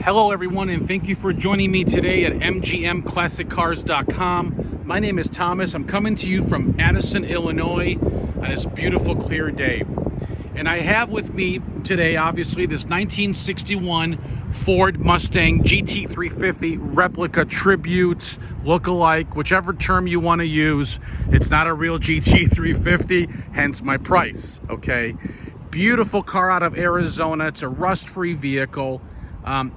Hello everyone, and thank you for joining me today at mgmclassiccars.com. My name is Thomas. I'm coming to you from Addison, Illinois on this beautiful clear day. And I have with me today, obviously, this 1961 Ford Mustang GT350 replica tribute, look-alike, whichever term you want to use. It's not a real GT350, hence my price, okay? Beautiful car out of Arizona. It's a rust-free vehicle.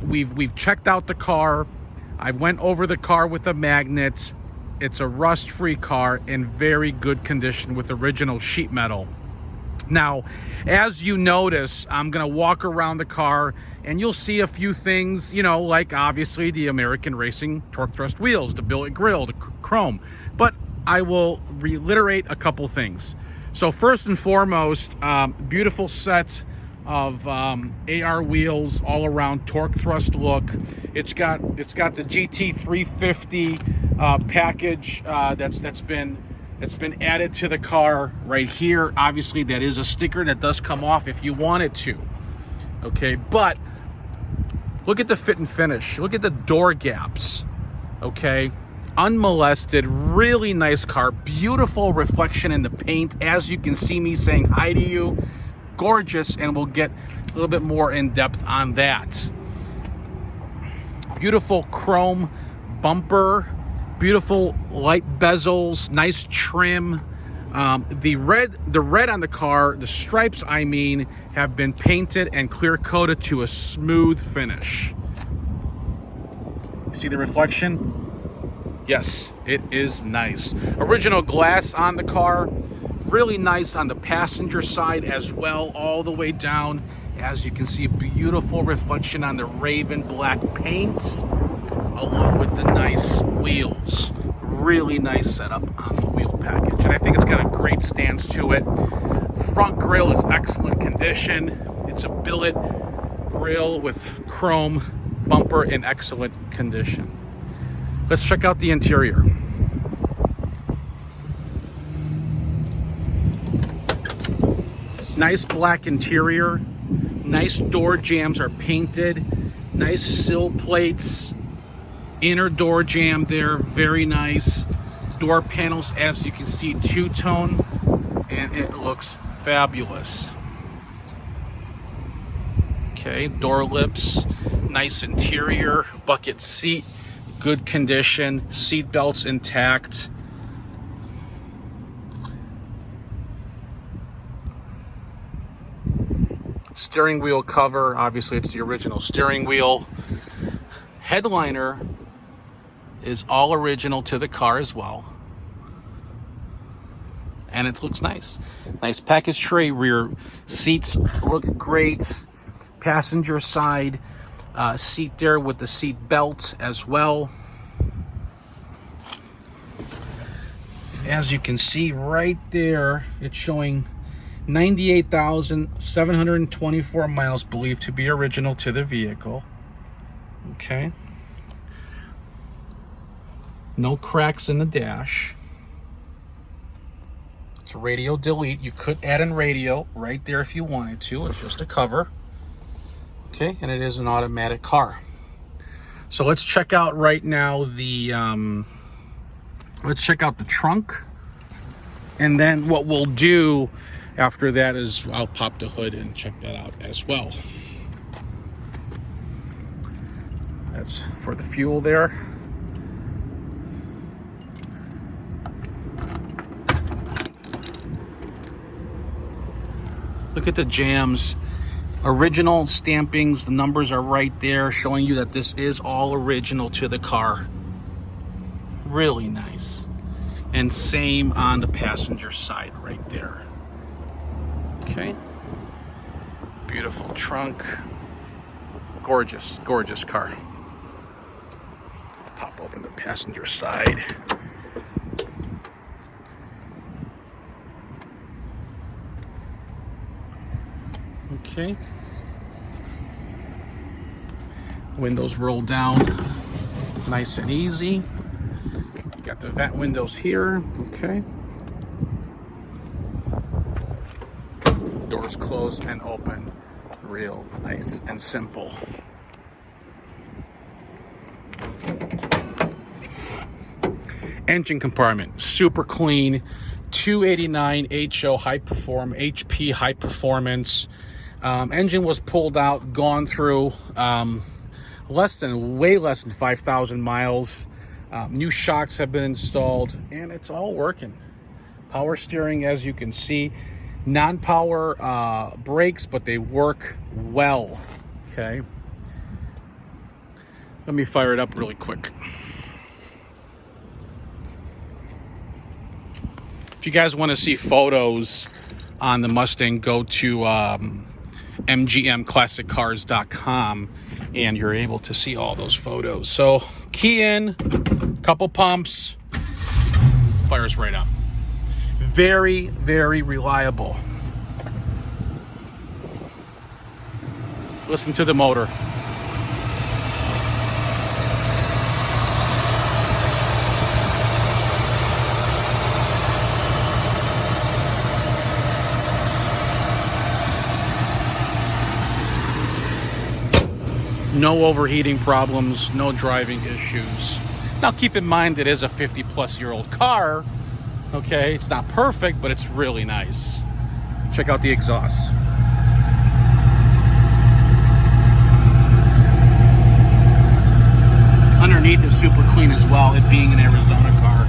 We've checked out the car. I went over the car with the magnets. It's a rust-free car in very good condition with original sheet metal. Now, as you notice, I'm gonna walk around the car and you'll see a few things, you know, like obviously the American Racing torque thrust wheels, the billet grille, the chrome, but I will reiterate a couple things. So first and foremost, beautiful set of AR wheels, all around torque thrust look. It's got the GT350 package that's been added to the car right here. Obviously, that is a sticker that does come off if you want it to. Okay, but look at the fit and finish. Look at the door gaps. Okay, unmolested, really nice car. Beautiful reflection in the paint, as you can see me saying hi to you. Gorgeous, and we'll get a little bit more in depth on that. Beautiful chrome bumper, beautiful light bezels, nice trim. The red on the car, the stripes I mean, have been painted and clear coated to a smooth finish. See the reflection? Yes, it is nice. Original glass on the car. Really nice on the passenger side as well, all the way down. As you can see, beautiful reflection on the raven black paint, along with the nice wheels. Really nice setup on the wheel package, and I think it's got a great stance to it. Front grille is excellent condition. It's a billet grille with chrome bumper in excellent condition. Let's check out the interior. Nice black interior. Nice door jambs are painted. Nice sill plates. Inner door jamb there, very nice. Door panels, as you can see, two-tone, and it looks fabulous. Okay, door lips, nice interior, bucket seat, good condition, seat belts intact. Steering wheel cover, obviously it's the original steering wheel. Headliner is all original to the car as well. And it looks nice. Nice package tray, rear seats look great. Passenger side seat there with the seat belt as well. As you can see right there, it's showing 98,724 miles, believed to be original to the vehicle. Okay. No cracks in the dash. It's a radio delete. You could add in radio right there if you wanted to. It's just a cover. Okay, and it is an automatic car. So let's check out right now the trunk. And then what we'll do after that is I'll pop the hood and check that out as well. That's for the fuel there. Look at the jams. Original stampings, the numbers are right there showing you that this is all original to the car. Really nice. And same on the passenger side right there. Okay, beautiful trunk, gorgeous, gorgeous car. Pop open the passenger side. Okay, windows roll down nice and easy. You got the vent windows here. Okay. Doors close and open real nice and simple. Engine compartment, super clean. 289 HO HP high performance. Engine was pulled out, gone through, way less than 5,000 miles. New shocks have been installed, and it's all working. Power steering, as you can see. Non-power brakes, but they work well. Okay. Let me fire it up really quick. If you guys want to see photos on the Mustang, go to mgmclassiccars.com and you're able to see all those photos. So key in, couple pumps, fires right up. Very, very reliable. Listen to the motor. No overheating problems, no driving issues. Now keep in mind it is a 50-plus-year-old car. Okay, it's not perfect, but it's really nice. Check out the exhaust. Underneath is super clean as well, it being an Arizona car.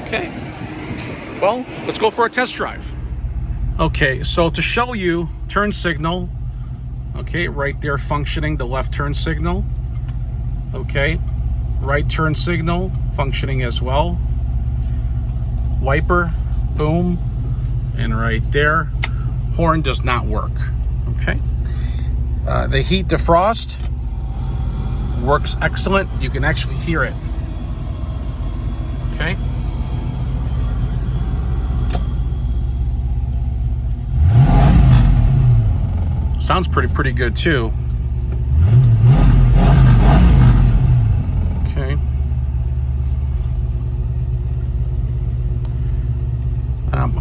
Okay, well, let's go for a test drive. Okay, so to show you, turn signal, okay, right there functioning, the left turn signal, okay, right turn signal functioning as well, wiper, boom, and right there, horn does not work, okay. The heat defrost works excellent, you can actually hear it, okay. Sounds pretty good too. Okay.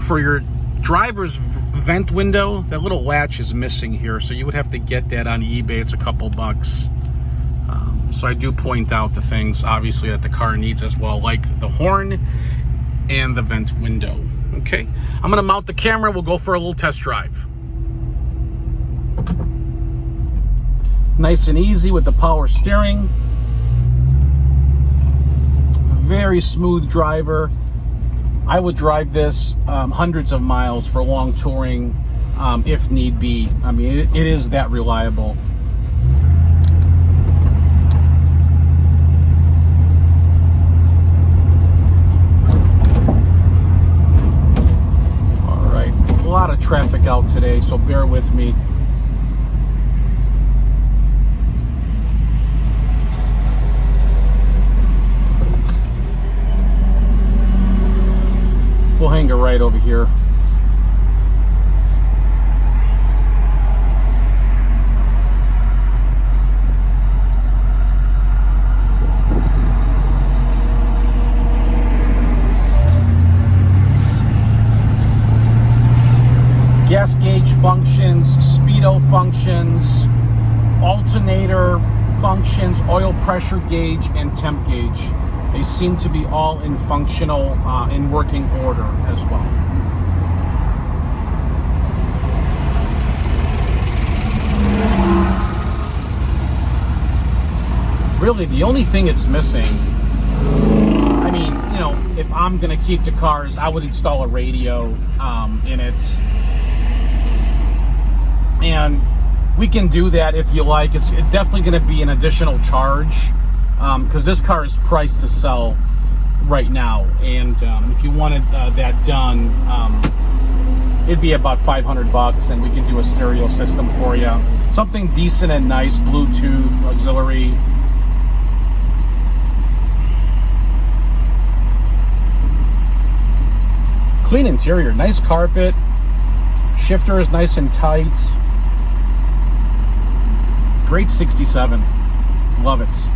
For your driver's vent window, that little latch is missing here, so you would have to get that on eBay. It's a couple bucks. So I do point out the things, obviously, that the car needs as well, like the horn and the vent window. Okay. I'm going to mount the camera. We'll go for a little test drive. Nice and easy with the power steering. Very smooth driver. I would drive this hundreds of miles for long touring if need be. I mean, it is that reliable. All right, a lot of traffic out today, so bear with me. We'll hang a right over here. Gas gauge functions, speedo functions, alternator functions, oil pressure gauge, and temp gauge. They seem to be all in functional, in working order as well. Really, the only thing it's missing, I mean, you know, if I'm gonna keep the cars, I would install a radio in it. And we can do that if you like. It's definitely gonna be an additional charge. Because this car is priced to sell right now, and if you wanted that done, it'd be about $500, and we can do a stereo system for you. Something decent and nice, Bluetooth, auxiliary. Clean interior, nice carpet. Shifter is nice and tight. Great 67. Love it.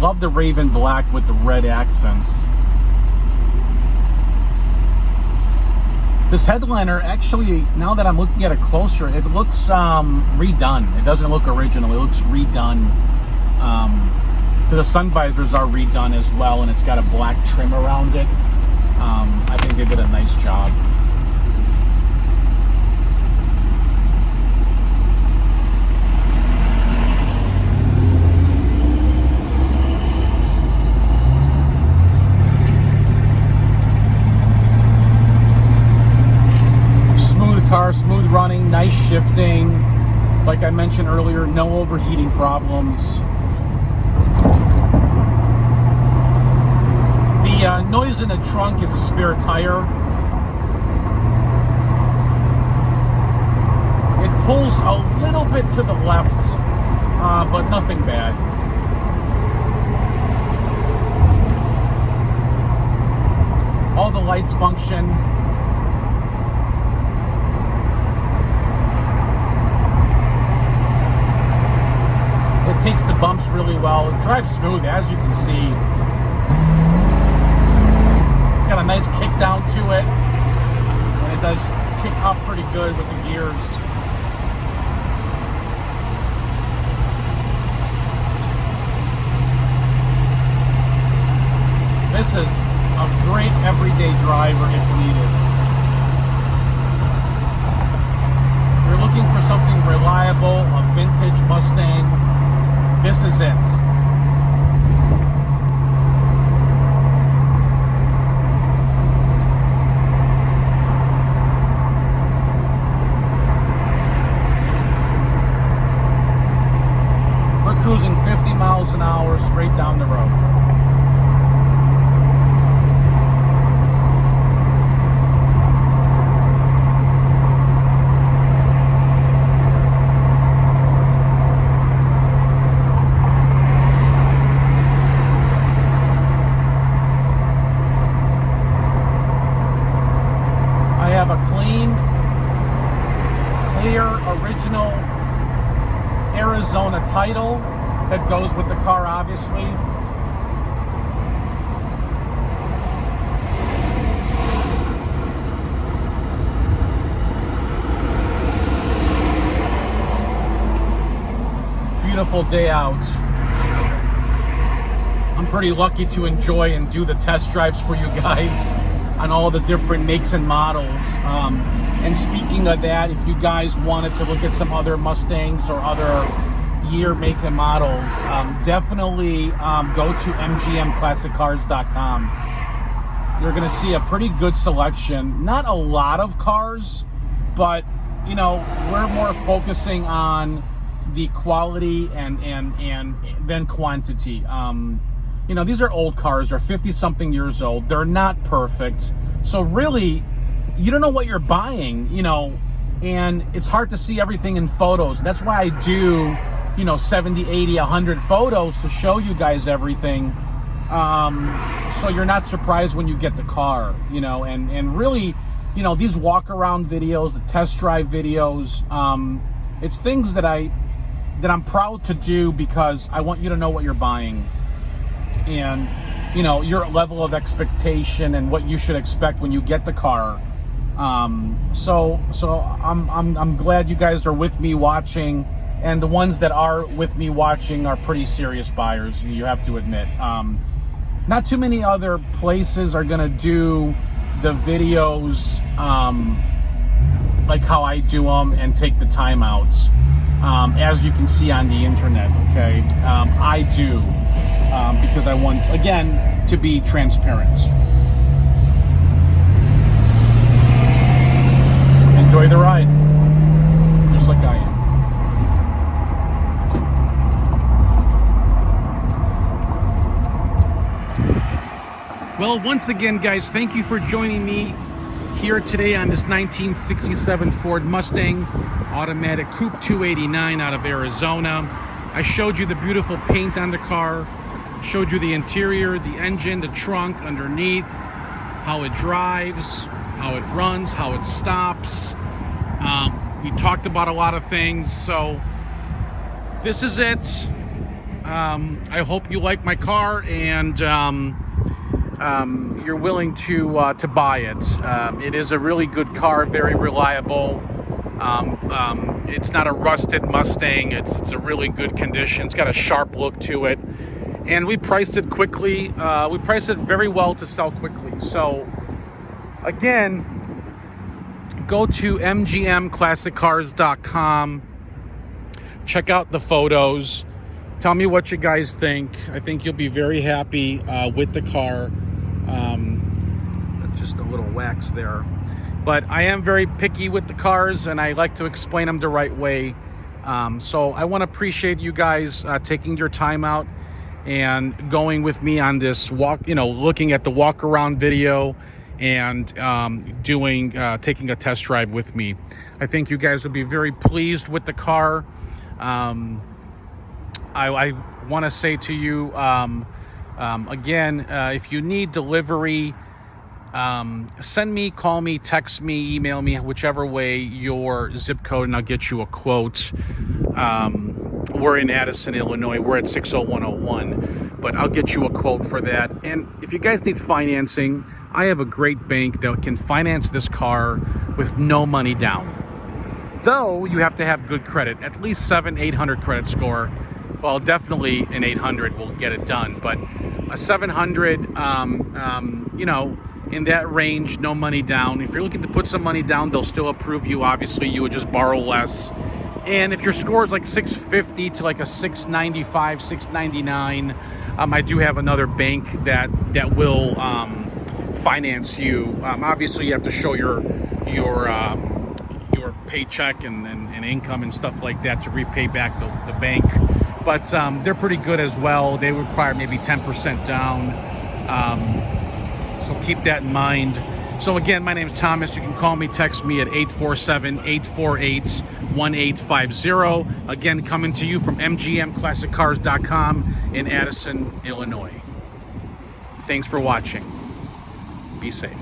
Love the Raven black with the red accents. This headliner, actually, now that I'm looking at it closer, it looks redone. It doesn't look original. It looks redone. The sun visors are redone as well, and it's got a black trim around it. I think they did a nice job. Smooth car, smooth running, nice shifting. Like I mentioned earlier, no overheating problems. The noise in the trunk is a spare tire. It pulls a little bit to the left, but nothing bad. All the lights function. It takes the bumps really well. It drives smooth, as you can see. It's got a nice kick down to it, and it does kick up pretty good with the gears. This is a great everyday driver if needed. If you're looking for something reliable, a vintage Mustang, this is it. We're cruising 50 miles an hour straight down the road. Original Arizona title that goes with the car, obviously. Beautiful day out. I'm pretty lucky to enjoy and do the test drives for you guys on all the different makes and models. And speaking of that, if you guys wanted to look at some other Mustangs or other year, make, and models, definitely go to mgmclassiccars.com. You're going to see a pretty good selection. Not a lot of cars, but, you know, we're more focusing on the quality and then quantity. You know, these are old cars. They're 50-something years old. They're not perfect. So really, you don't know what you're buying, you know, and it's hard to see everything in photos. That's why I do, you know, 70, 80, 100 photos to show you guys everything. So you're not surprised when you get the car, you know, and really, you know, these walk around videos, the test drive videos, it's things that I'm proud to do because I want you to know what you're buying. And, you know, your level of expectation and what you should expect when you get the car. So I'm glad you guys are with me watching, and the ones that are with me watching are pretty serious buyers, you have to admit. Not too many other places are gonna do the videos like how I do them and take the time outs, as you can see on the internet. Okay, I do because I want, again, to be transparent. Enjoy the ride, just like I am. Well, once again, guys, thank you for joining me here today on this 1967 Ford Mustang automatic coupe 289 out of Arizona. I showed you the beautiful paint on the car, showed you the interior, the engine, the trunk underneath, how it drives, how it runs, how it stops. We talked about a lot of things, so this is it. I hope you like my car and you're willing to buy it. It is a really good car, very reliable. It's not a rusted Mustang. It's a really good condition. It's got a sharp look to it. and we priced it quickly. We priced it very well to sell quickly. So again, go to mgmclassiccars.com, check out the photos, tell me what you guys think. I think you'll be very happy with the car. Just a little wax there, but I am very picky with the cars, and I like to explain them the right way. So I want to appreciate you guys taking your time out and going with me on this walk, looking at the walk around video and taking a test drive with me. I think you guys will be very pleased with the car. I want to say to you again, if you need delivery, send me, call me, text me, email me, whichever way, your zip code, and I'll get you a quote. We're in Addison, Illinois. We're at 60101, but I'll get you a quote for that. And if you guys need financing, I have a great bank that can finance this car with no money down. Though you have to have good credit, at least 700-800 credit score. Well, definitely an 800 will get it done, but a 700, in that range, no money down. If you're looking to put some money down, they'll still approve you. Obviously, you would just borrow less. And if your score is like 650 to like a 695, 699, I do have another bank that will finance you. Obviously, you have to show your paycheck and income and stuff like that to repay back the bank. But they're pretty good as well. They require maybe 10% down. So keep that in mind. So again, my name is Thomas. You can call me, text me at 847-848-1850. Again, coming to you from mgmclassiccars.com in Addison, Illinois. Thanks for watching. Be safe.